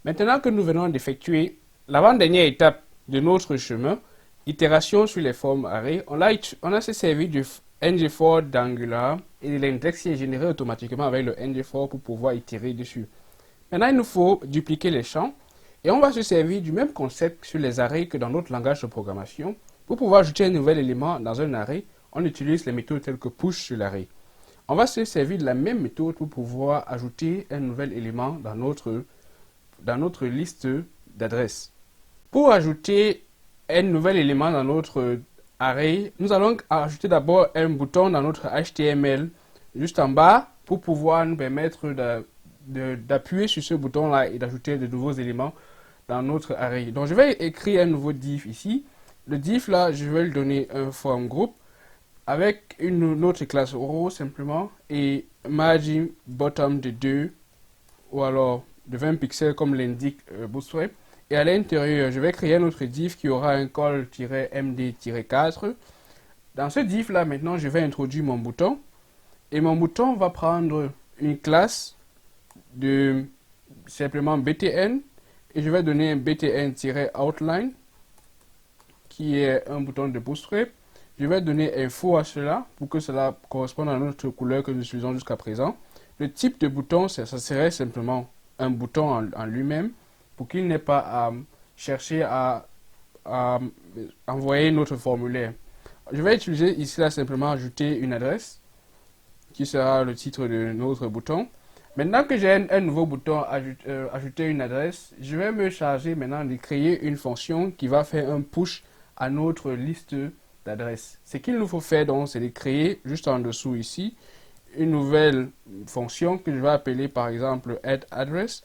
Maintenant que nous venons d'effectuer l'avant-dernière étape de notre chemin, itération sur les formes array, on a se servi du ng4 d'Angular et de l'index qui est généré automatiquement avec le ng4 pour pouvoir itérer dessus. Maintenant, il nous faut dupliquer les champs et on va se servir du même concept sur les arrays que dans notre langage de programmation. Pour pouvoir ajouter un nouvel élément dans un array, on utilise les méthodes telles que push sur l'array. On va se servir de la même méthode pour pouvoir ajouter un nouvel élément dans notre liste d'adresses. Pour ajouter un nouvel élément dans notre array, nous allons ajouter d'abord un bouton dans notre HTML juste en bas pour pouvoir nous permettre d'appuyer sur ce bouton-là et d'ajouter de nouveaux éléments dans notre array. Donc je vais écrire un nouveau div ici. Le div là, je vais lui donner un form group avec une autre classe row simplement et margin bottom de 2 ou alors de 20 pixels comme l'indique Bootstrap. Et à l'intérieur, je vais créer un autre div qui aura un call-md-4. Dans ce div là, maintenant, je vais introduire mon bouton. Et mon bouton va prendre une classe de simplement btn. Et je vais donner un btn-outline qui est un bouton de Bootstrap. Je vais donner info à cela pour que cela corresponde à notre couleur que nous utilisons jusqu'à présent. Le type de bouton, ça serait simplement un bouton en lui-même pour qu'il n'ait pas à chercher à envoyer notre formulaire. Je vais utiliser ici là simplement ajouter une adresse qui sera le titre de notre bouton. Maintenant que j'ai un nouveau bouton ajouter une adresse, je vais me charger maintenant de créer une fonction qui va faire un push à notre liste d'adresses. Ce qu'il nous faut faire donc, c'est de créer juste en dessous ici une nouvelle fonction que je vais appeler par exemple addAddress.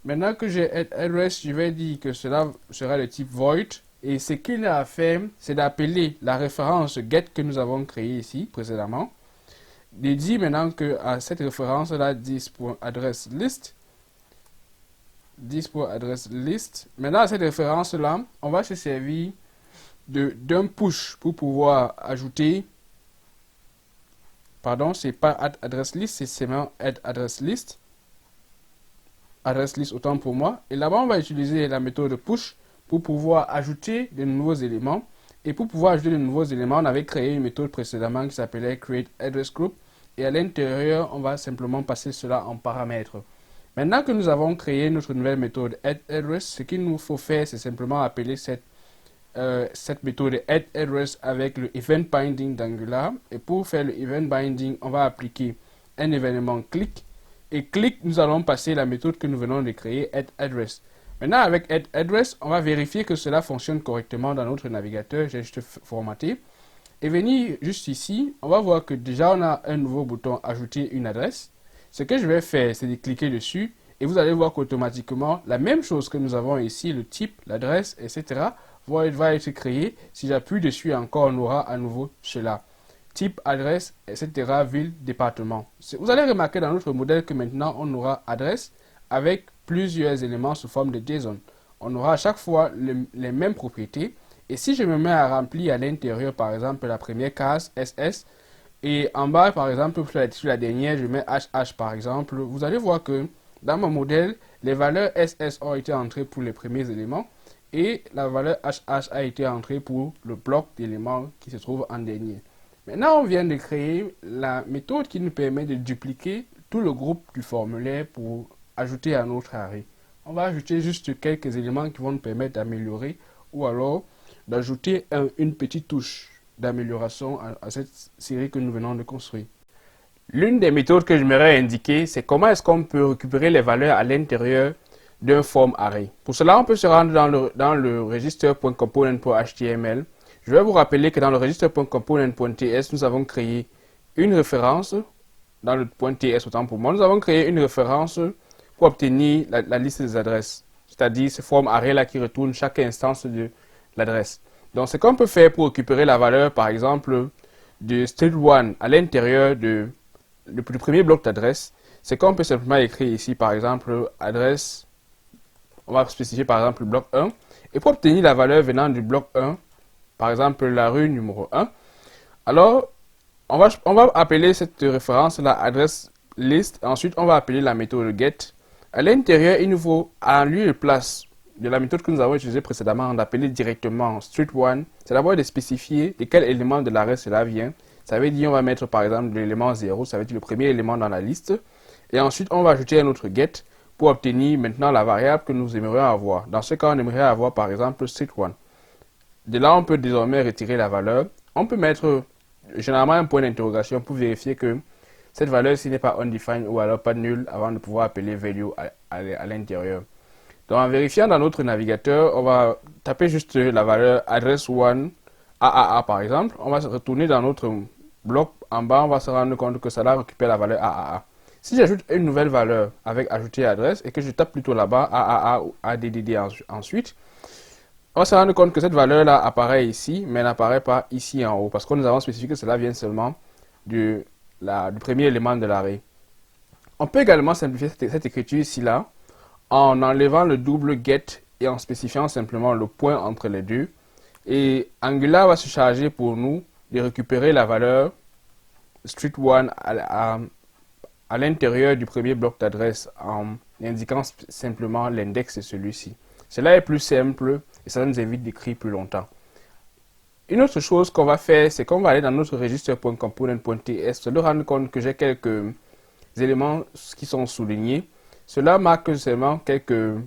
Maintenant que j'ai addAddress, je vais dire que cela sera le type void. Et ce qu'il a à faire, c'est d'appeler la référence get que nous avons créée ici précédemment. De dire maintenant que à cette référence-là, this.addressList. Maintenant, à cette référence-là, on va se servir d'un push pour pouvoir ajouter. Pardon, c'est pas addAddressList, c'est seulement addAddressList. AddRessList autant pour moi. Et là-bas, on va utiliser la méthode push pour pouvoir ajouter de nouveaux éléments. Et pour pouvoir ajouter de nouveaux éléments, on avait créé une méthode précédemment qui s'appelait createAddressGroup. Et à l'intérieur, on va simplement passer cela en paramètres. Maintenant que nous avons créé notre nouvelle méthode addAddress, ce qu'il nous faut faire, c'est simplement appeler cette méthode addAddress avec le event binding d'Angular. Et pour faire le event binding, on va appliquer un événement click. Et click, nous allons passer la méthode que nous venons de créer, addAddress. Maintenant, avec addAddress, on va vérifier que cela fonctionne correctement dans notre navigateur. J'ai juste formaté. Et venir juste ici, on va voir que déjà on a un nouveau bouton ajouter une adresse. Ce que je vais faire, c'est de cliquer dessus. Et vous allez voir qu'automatiquement, la même chose que nous avons ici, le type, l'adresse, etc., va être créé. Si j'appuie dessus encore, on aura à nouveau cela. Type, adresse, etc., ville, département. Vous allez remarquer dans notre modèle que maintenant, on aura adresse avec plusieurs éléments sous forme de JSON. On aura à chaque fois les mêmes propriétés. Et si je me mets à remplir à l'intérieur, par exemple, la première case, SS, et en bas, par exemple, sur la dernière, je mets HH, par exemple, vous allez voir que dans mon modèle, les valeurs SS ont été entrées pour les premiers éléments et la valeur HH a été entrée pour le bloc d'éléments qui se trouve en dernier. Maintenant, on vient de créer la méthode qui nous permet de dupliquer tout le groupe du formulaire pour ajouter à notre array. On va ajouter juste quelques éléments qui vont nous permettre d'améliorer ou alors d'ajouter une petite touche d'amélioration à cette série que nous venons de construire. L'une des méthodes que j'aimerais indiquer, c'est comment est-ce qu'on peut récupérer les valeurs à l'intérieur d'un form array. Pour cela, on peut se rendre dans le register.component.html. Je vais vous rappeler que dans le register.component.ts, nous avons créé une référence, dans le .ts autant pour moi, nous avons créé une référence pour obtenir la liste des adresses, c'est-à-dire ce form array là qui retourne chaque instance de l'adresse. Donc, ce qu'on peut faire pour récupérer la valeur, par exemple, de state1 à l'intérieur du premier bloc d'adresse, c'est qu'on peut simplement écrire ici, par exemple, adresse, on va spécifier par exemple le bloc 1, et pour obtenir la valeur venant du bloc 1, par exemple la rue numéro 1, alors on va appeler cette référence la adresse list, ensuite on va appeler la méthode get À l'intérieur, il nous faut, en lieu de place de la méthode que nous avons utilisée précédemment, d'appeler directement street1, c'est d'abord de spécifier de quel élément de l'arrêt cela vient. Ça veut dire on va mettre par exemple l'élément 0, ça veut dire le premier élément dans la liste. Et ensuite, on va ajouter un autre get pour obtenir maintenant la variable que nous aimerions avoir. Dans ce cas, on aimerait avoir par exemple street1. De là, on peut désormais retirer la valeur. On peut mettre généralement un point d'interrogation pour vérifier que cette valeur ci n'est pas undefined ou alors pas nulle avant de pouvoir appeler value à l'intérieur. Donc en vérifiant dans notre navigateur, on va taper juste la valeur address1 AAA par exemple. On va se retourner dans notre bloc en bas, on va se rendre compte que ça là récupère la valeur AAA. Si j'ajoute une nouvelle valeur avec ajouter adresse et que je tape plutôt là-bas AAA ou ADDD ensuite, on va se rendre compte que cette valeur-là apparaît ici, mais n'apparaît pas ici en haut, parce que nous avons spécifié que cela vient seulement du premier élément de l'arrêt. On peut également simplifier cette écriture ici-là en enlevant le double get et en spécifiant simplement le point entre les deux. Et Angular va se charger pour nous de récupérer la valeur street1 à l'intérieur du premier bloc d'adresse en indiquant simplement l'index de celui-ci. Cela est plus simple et ça nous évite d'écrire plus longtemps. Une autre chose qu'on va faire, c'est qu'on va aller dans notre register.component.ts, se rendre compte que j'ai quelques éléments qui sont soulignés. Cela marque seulement quelques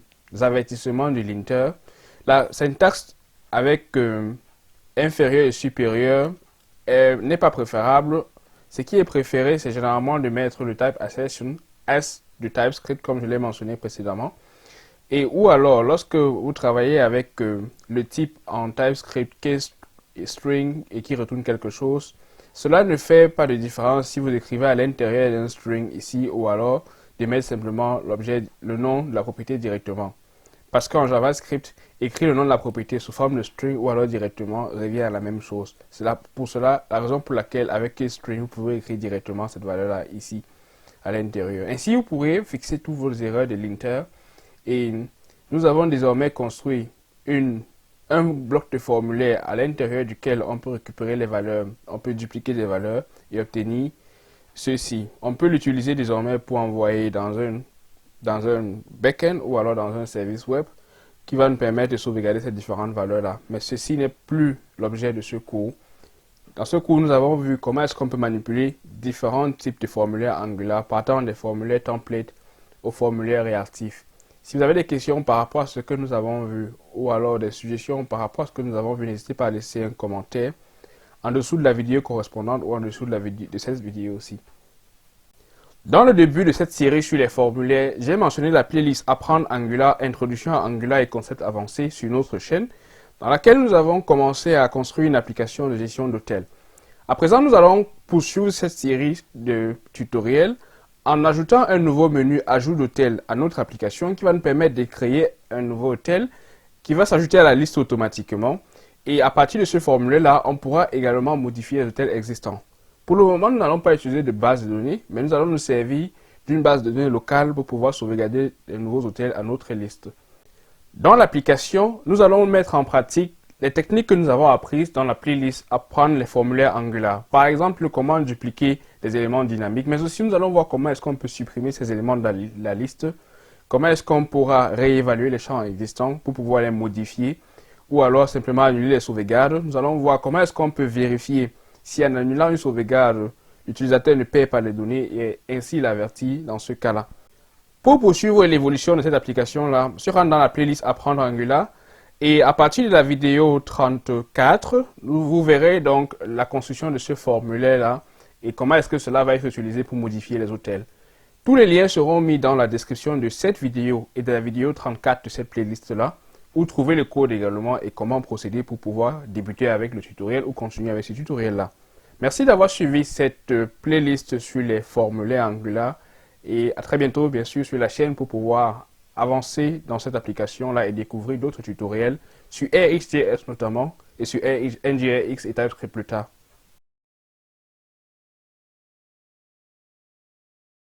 avertissements du linter. La syntaxe avec inférieur et supérieur n'est pas préférable. Ce qui est préféré, c'est généralement de mettre le type assertion as du TypeScript, comme je l'ai mentionné précédemment. Et ou alors, lorsque vous travaillez avec le type en TypeScript case string et qui retourne quelque chose, cela ne fait pas de différence si vous écrivez à l'intérieur d'un string ici ou alors de mettre simplement le nom de la propriété directement. Parce qu'en JavaScript, écrire le nom de la propriété sous forme de string ou alors directement revient à la même chose. C'est pour cela la raison pour laquelle avec string, vous pouvez écrire directement cette valeur-là ici à l'intérieur. Ainsi, vous pourrez fixer toutes vos erreurs de linter. Et nous avons désormais construit un bloc de formulaire à l'intérieur duquel on peut récupérer les valeurs, on peut dupliquer des valeurs et obtenir ceci. On peut l'utiliser désormais pour envoyer dans un backend ou alors dans un service web qui va nous permettre de sauvegarder ces différentes valeurs-là. Mais ceci n'est plus l'objet de ce cours. Dans ce cours, nous avons vu comment est-ce qu'on peut manipuler différents types de formulaires Angular, partant des formulaires templates aux formulaires réactifs. Si vous avez des questions par rapport à ce que nous avons vu ou alors des suggestions par rapport à ce que nous avons vu, n'hésitez pas à laisser un commentaire en dessous de la vidéo correspondante ou en dessous de cette vidéo aussi. Dans le début de cette série sur les formulaires, j'ai mentionné la playlist Apprendre Angular, Introduction à Angular et concepts avancés sur notre chaîne, dans laquelle nous avons commencé à construire une application de gestion d'hôtel. À présent, nous allons poursuivre cette série de tutoriels en ajoutant un nouveau menu Ajout d'hôtel à notre application qui va nous permettre de créer un nouveau hôtel qui va s'ajouter à la liste automatiquement. Et à partir de ce formulaire-là, on pourra également modifier les hôtels existants. Pour le moment, nous n'allons pas utiliser de base de données, mais nous allons nous servir d'une base de données locale pour pouvoir sauvegarder les nouveaux hôtels à notre liste. Dans l'application, nous allons mettre en pratique les techniques que nous avons apprises dans la playlist Apprendre les formulaires Angular. Par exemple, comment dupliquer des éléments dynamiques, mais aussi nous allons voir comment est-ce qu'on peut supprimer ces éléments de la liste, comment est-ce qu'on pourra réévaluer les champs existants pour pouvoir les modifier, ou alors simplement annuler les sauvegardes. Nous allons voir comment est-ce qu'on peut vérifier si en annulant une sauvegarde, l'utilisateur ne perd pas les données et ainsi l'avertir dans ce cas-là. Pour poursuivre l'évolution de cette application-là, je rentre dans la playlist Apprendre Angular. Et à partir de la vidéo 34, vous verrez donc la construction de ce formulaire-là et comment est-ce que cela va être utilisé pour modifier les hôtels. Tous les liens seront mis dans la description de cette vidéo et de la vidéo 34 de cette playlist-là, où trouver le code également et comment procéder pour pouvoir débuter avec le tutoriel ou continuer avec ce tutoriel-là. Merci d'avoir suivi cette playlist sur les formulaires Angular et à très bientôt bien sûr sur la chaîne pour pouvoir avancer dans cette application-là et découvrir d'autres tutoriels sur RxJS notamment et sur NGRX et TypeScript plus tard.